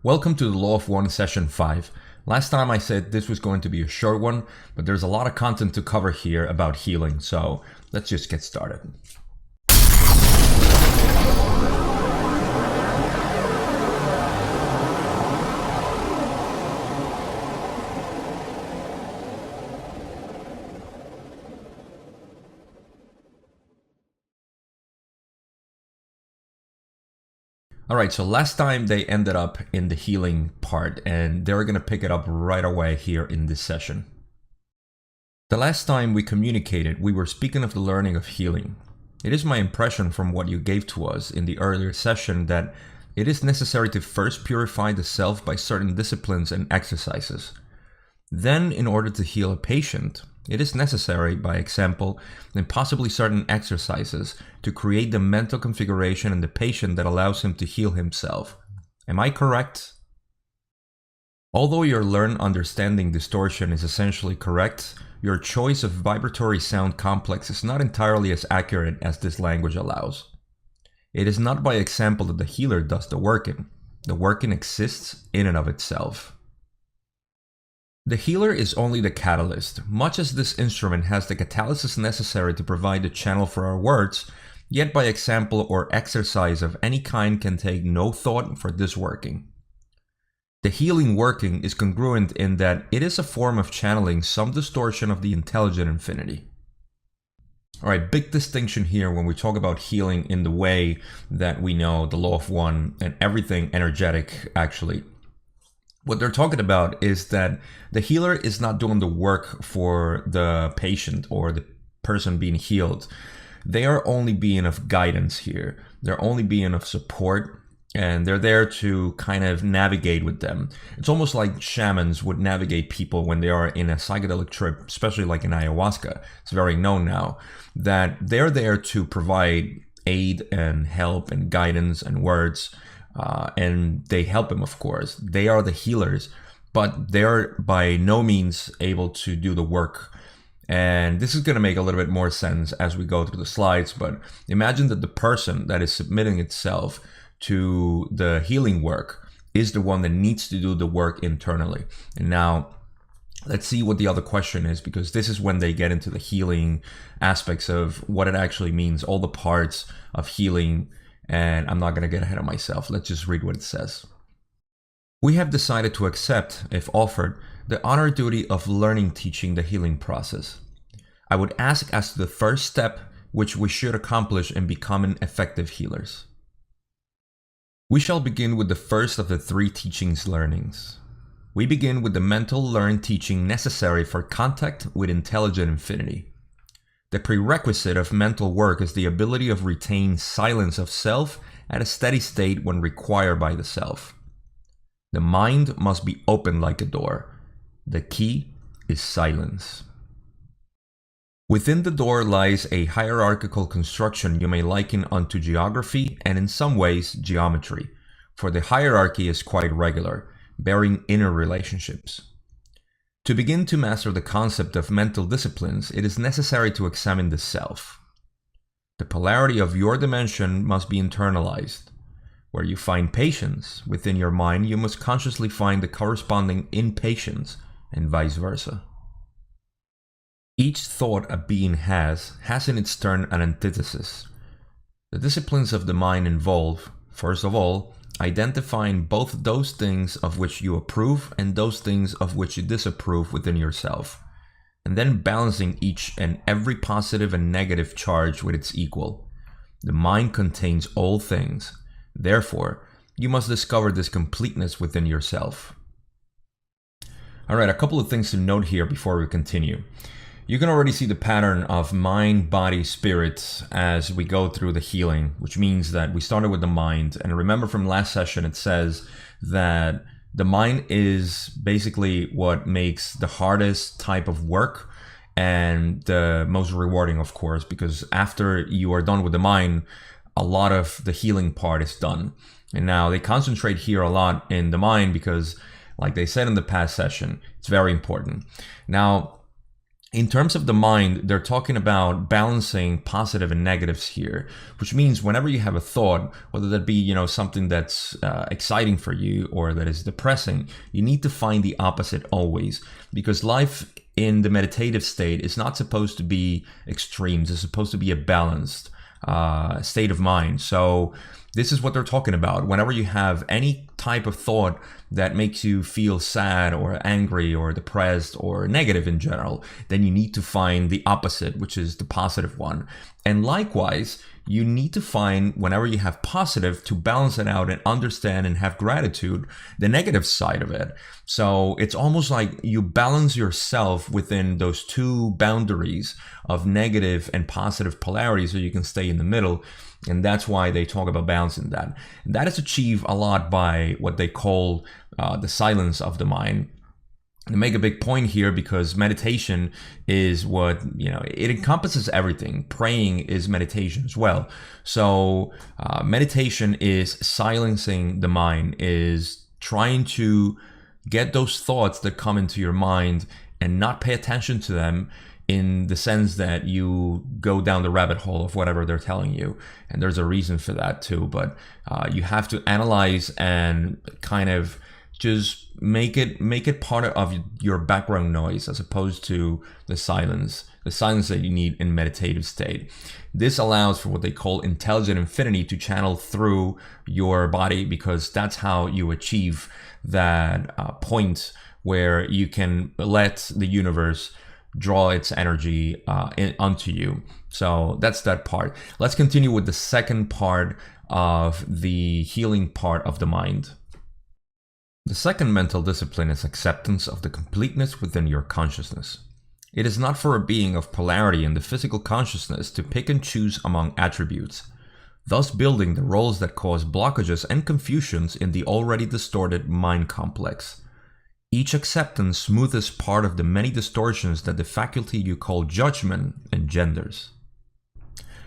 Welcome to the Law of One Session 5. Last time I said this was going to be a short one, but there's a lot of content to cover here about healing, so let's just get started. Alright, so last time they ended up in the healing part, and they're going to pick it up right away here in this session. The last time we communicated, we were speaking of the learning of healing. It is my impression from what you gave to us in the earlier session that it is necessary to first purify the self by certain disciplines and exercises. Then, in order to heal a patient, it is necessary, by example, and possibly certain exercises to create the mental configuration in the patient that allows him to heal himself. Am I correct? Although your learned understanding distortion is essentially correct, your choice of vibratory sound complex is not entirely as accurate as this language allows. It is not by example that the healer does the working. The working exists in and of itself. The healer is only the catalyst. Much as this instrument has the catalysis necessary to provide the channel for our words, yet by example or exercise of any kind can take no thought for this working. The healing working is congruent in that it is a form of channeling some distortion of the intelligent infinity. Alright, big distinction here when we talk about healing in the way that we know the law of one and everything energetic actually. What they're talking about is that the healer is not doing the work for the patient or the person being healed. They are only being of guidance here. They're only being of support, and they're there to kind of navigate with them. It's almost like shamans would navigate people when they are in a psychedelic trip, especially like in ayahuasca. It's very known now that they're there to provide aid and help and guidance and words. And they help him, of course. They are the healers, but they're by no means able to do the work. And this is going to make a little bit more sense as we go through the slides, but imagine that the person that is submitting itself to the healing work is the one that needs to do the work internally. And now let's see what the other question is, because this is when they get into the healing aspects of what it actually means, all the parts of healing. And I'm not going to get ahead of myself. Let's just read what it says. We have decided to accept, if offered, the honor duty of learning teaching the healing process. I would ask as to the first step which we should accomplish in becoming effective healers. We shall begin with the first of the three teachings learnings. We begin with the mental learned teaching necessary for contact with intelligent infinity. The prerequisite of mental work is the ability of retaining silence of self at a steady state when required by the self. The mind must be open like a door. The key is silence. Within the door lies a hierarchical construction you may liken unto geography and in some ways geometry, for the hierarchy is quite regular, bearing inner relationships. To begin to master the concept of mental disciplines, it is necessary to examine the self. The polarity of your dimension must be internalized. Where you find patience within your mind, you must consciously find the corresponding impatience, and vice versa. Each thought a being has in its turn an antithesis. The disciplines of the mind involve, first of all, identifying both those things of which you approve and those things of which you disapprove within yourself, and then balancing each and every positive and negative charge with its equal. The mind contains all things. Therefore, you must discover this completeness within yourself. Alright, a couple of things to note here before we continue. You can already see the pattern of mind, body, spirit as we go through the healing, which means that we started with the mind. And remember from last session, it says that the mind is basically what makes the hardest type of work and the most rewarding, of course, because after you are done with the mind, a lot of the healing part is done. And now they concentrate here a lot in the mind because, like they said in the past session, it's very important. Now, In terms of the mind, they're talking about balancing positive and negatives here, which means whenever you have a thought, whether that be, something that's exciting for you or that is depressing, you need to find the opposite always, because life in the meditative state is not supposed to be extremes. It's supposed to be a balanced state of mind. So this is what they're talking about. Whenever you have any type of thought that makes you feel sad or angry or depressed or negative in general, then you need to find the opposite, which is the positive one. And likewise, you need to find, whenever you have positive, to balance it out and understand and have gratitude, the negative side of it. So it's almost like you balance yourself within those two boundaries of negative and positive polarity, so you can stay in the middle. And that's why they talk about balancing that. And that is achieved a lot by what they call the silence of the mind. They make a big point here because meditation is what, it encompasses everything. Praying is meditation as well. So meditation is silencing the mind, is trying to get those thoughts that come into your mind and not pay attention to them, in the sense that you go down the rabbit hole of whatever they're telling you. And there's a reason for that too, but you have to analyze and kind of just make it part of your background noise, as opposed to the silence that you need in meditative state. This allows for what they call intelligent infinity to channel through your body, because that's how you achieve that point where you can let the universe draw its energy onto you. So that's that part. Let's continue with the second part of the healing part of the mind. The second mental discipline is acceptance of the completeness within your consciousness. It is not for a being of polarity in the physical consciousness to pick and choose among attributes, thus building the roles that cause blockages and confusions in the already distorted mind complex. Each acceptance smooths part of the many distortions that the faculty you call judgment engenders.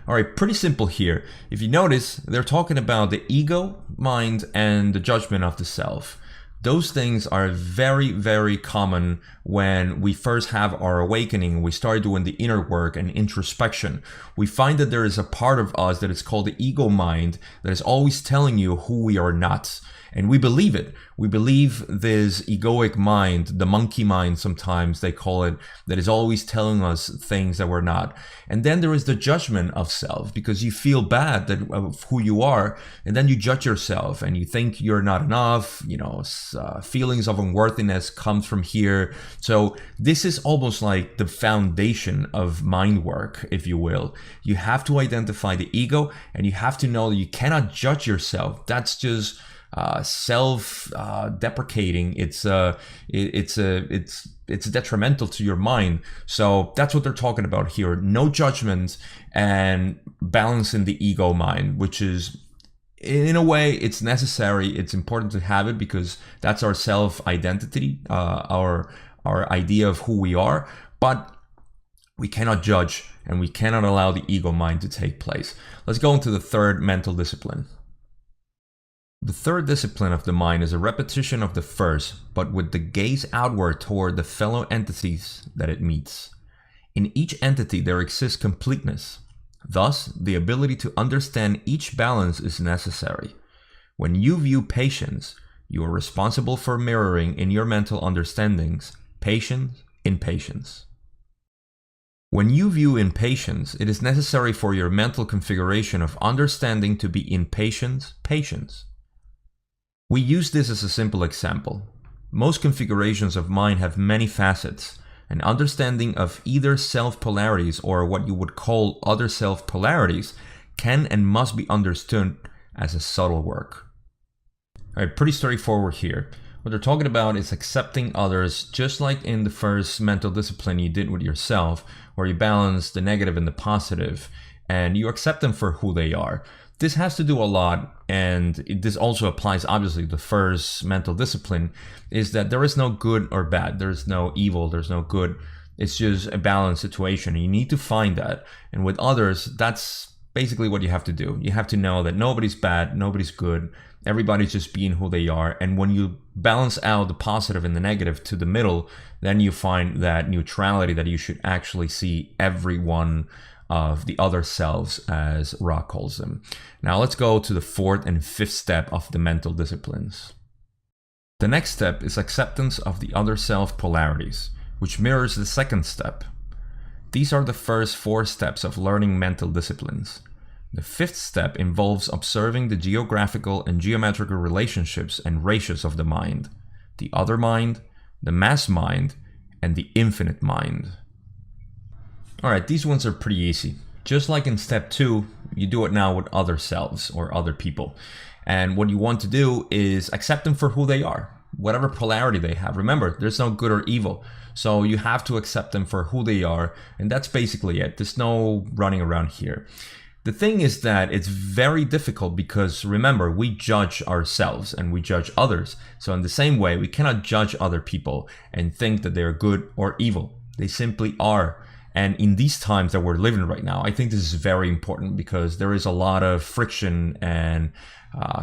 All right, pretty simple here. If you notice, they're talking about the ego, mind, and the judgment of the self. Those things are very, very common when we first have our awakening. We start doing the inner work and introspection. We find that there is a part of us that is called the ego mind that is always telling you who we are not. And we believe it. We believe this egoic mind, the monkey mind sometimes they call it, that is always telling us things that we're not. And then there is the judgment of self, because you feel bad of who you are, and then you judge yourself and you think you're not enough. Feelings of unworthiness comes from here. So this is almost like the foundation of mind work, if you will. You have to identify the ego, and you have to know that you cannot judge yourself. That's just self-deprecating. It's detrimental to your mind. So that's what they're talking about here. No judgment and balancing the ego mind, which is, in a way, it's necessary. It's important to have it because that's our self-identity, our idea of who we are. But we cannot judge, and we cannot allow the ego mind to take place. Let's go into the third mental discipline. The third discipline of the mind is a repetition of the first, but with the gaze outward toward the fellow entities that it meets. In each entity there exists completeness. Thus, the ability to understand each balance is necessary. When you view patience, you are responsible for mirroring in your mental understandings patience in patience. When you view impatience, it is necessary for your mental configuration of understanding to be impatience, patience. We use this as a simple example. Most configurations of mind have many facets. An understanding of either self-polarities or what you would call other self-polarities can and must be understood as a subtle work. All right, pretty straightforward here. What they're talking about is accepting others, just like in the first mental discipline you did with yourself, where you balance the negative and the positive, and you accept them for who they are. This has to do a lot, and this also applies obviously to the first mental discipline, is that there is no good or bad. There's no evil, there's no good. It's just a balanced situation. You need to find that. And with others, that's basically what you have to do. You have to know that nobody's bad, nobody's good. Everybody's just being who they are. And when you balance out the positive and the negative to the middle, then you find that neutrality, that you should actually see every one of the other selves, as Ra calls them. Now let's go to the fourth and fifth step of the mental disciplines. The next step is acceptance of the other self polarities, which mirrors the second step. These are the first 4 steps of learning mental disciplines. The fifth step involves observing the geographical and geometrical relationships and ratios of the mind, the other mind, the mass mind, and the infinite mind. Alright, these ones are pretty easy. Just like in step 2, you do it now with other selves or other people. And what you want to do is accept them for who they are, whatever polarity they have. Remember, there's no good or evil. So you have to accept them for who they are. And that's basically it. There's no running around here. The thing is that it's very difficult because, remember, we judge ourselves and we judge others. So in the same way, we cannot judge other people and think that they're good or evil. They simply are. And in these times that we're living right now, I think this is very important because there is a lot of friction and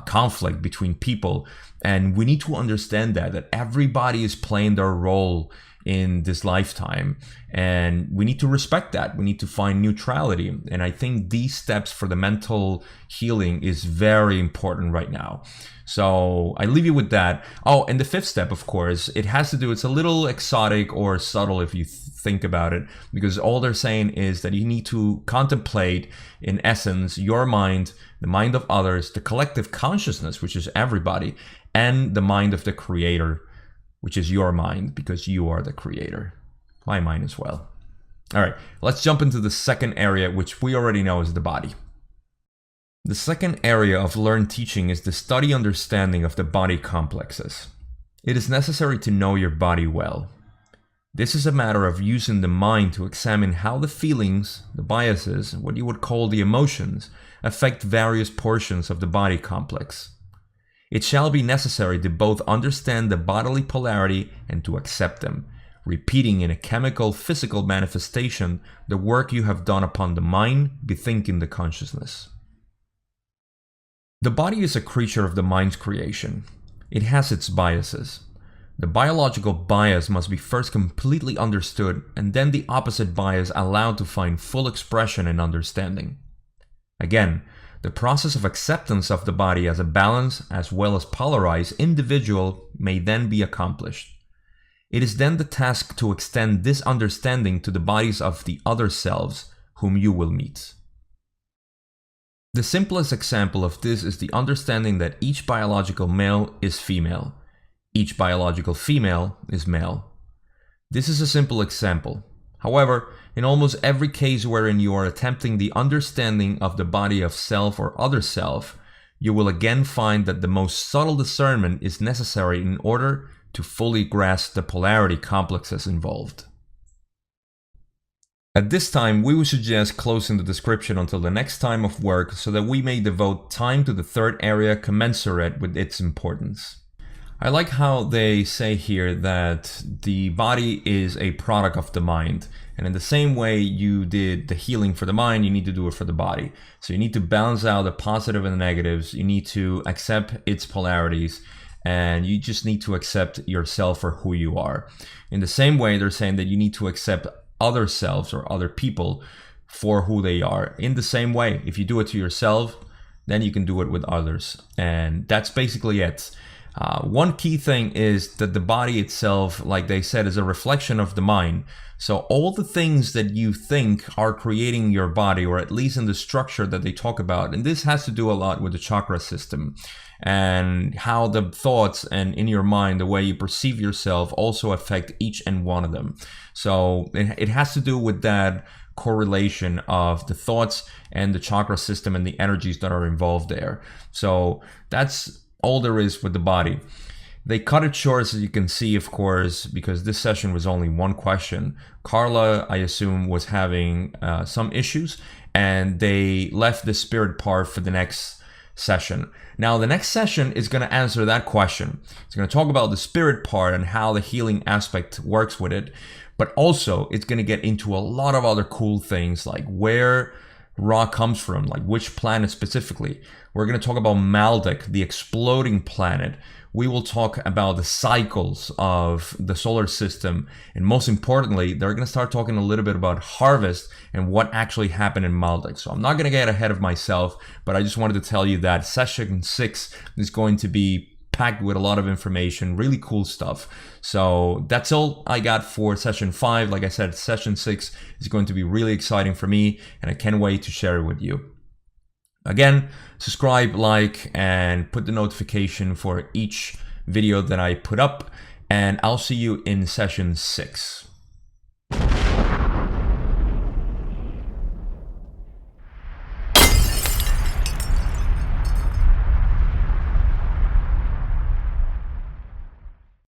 conflict between people. And we need to understand that everybody is playing their role in this lifetime. And we need to respect that. We need to find neutrality. And I think these steps for the mental healing is very important right now. So I leave you with that. Oh, and the fifth step, of course, it has to do, it's a little exotic or subtle if you think about it, because all they're saying is that you need to contemplate, in essence, your mind, the mind of others, the collective consciousness, which is everybody, and the mind of the creator, which is your mind, because you are the creator. My mind as well. All right, let's jump into the second area, which we already know is the body. The second area of learned teaching is the study understanding of the body complexes. It is necessary to know your body well. This is a matter of using the mind to examine how the feelings, the biases, what you would call the emotions, affect various portions of the body complex. It shall be necessary to both understand the bodily polarity and to accept them, repeating in a chemical, physical manifestation the work you have done upon the mind, bethinking the consciousness. The body is a creature of the mind's creation. It has its biases. The biological bias must be first completely understood, and then the opposite bias allowed to find full expression and understanding. Again, the process of acceptance of the body as a balanced as well as polarized individual may then be accomplished. It is then the task to extend this understanding to the bodies of the other selves whom you will meet. The simplest example of this is the understanding that each biological male is female. Each biological female is male. This is a simple example. However, in almost every case wherein you are attempting the understanding of the body of self or other self, you will again find that the most subtle discernment is necessary in order to fully grasp the polarity complexes involved. At this time, we would suggest closing the description until the next time of work so that we may devote time to the third area commensurate with its importance. I like how they say here that the body is a product of the mind. And in the same way you did the healing for the mind, you need to do it for the body. So you need to balance out the positive and the negatives. You need to accept its polarities. And you just need to accept yourself for who you are. In the same way, they're saying that you need to accept other selves or other people for who they are. In the same way, if you do it to yourself, then you can do it with others. And that's basically it. One key thing is that the body itself, like they said, is a reflection of the mind. So all the things that you think are creating your body, or at least in the structure that they talk about, and this has to do a lot with the chakra system and how the thoughts and in your mind, the way you perceive yourself also affect each and one of them. So it has to do with that correlation of the thoughts and the chakra system and the energies that are involved there. So that's all there is with the body. They cut it short, as you can see, of course, because this session was only one question. Carla, I assume, was having some issues, and they left the spirit part for the next session. Now, the next session is going to answer that question. It's going to talk about the spirit part and how the healing aspect works with it, but also it's going to get into a lot of other cool things, like where Ra comes from, like which planet specifically. We're going to talk about Maldek, the exploding planet. We will talk about the cycles of the solar system. And most importantly, they're going to start talking a little bit about harvest and what actually happened in Maldek. So I'm not going to get ahead of myself, but I just wanted to tell you that session 6 is going to be packed with a lot of information, really cool stuff. So that's all I got for session 5. Like I said, session 6 is going to be really exciting for me, and I can't wait to share it with you. Again, subscribe, like, and put the notification for each video that I put up, and I'll see you in session 6.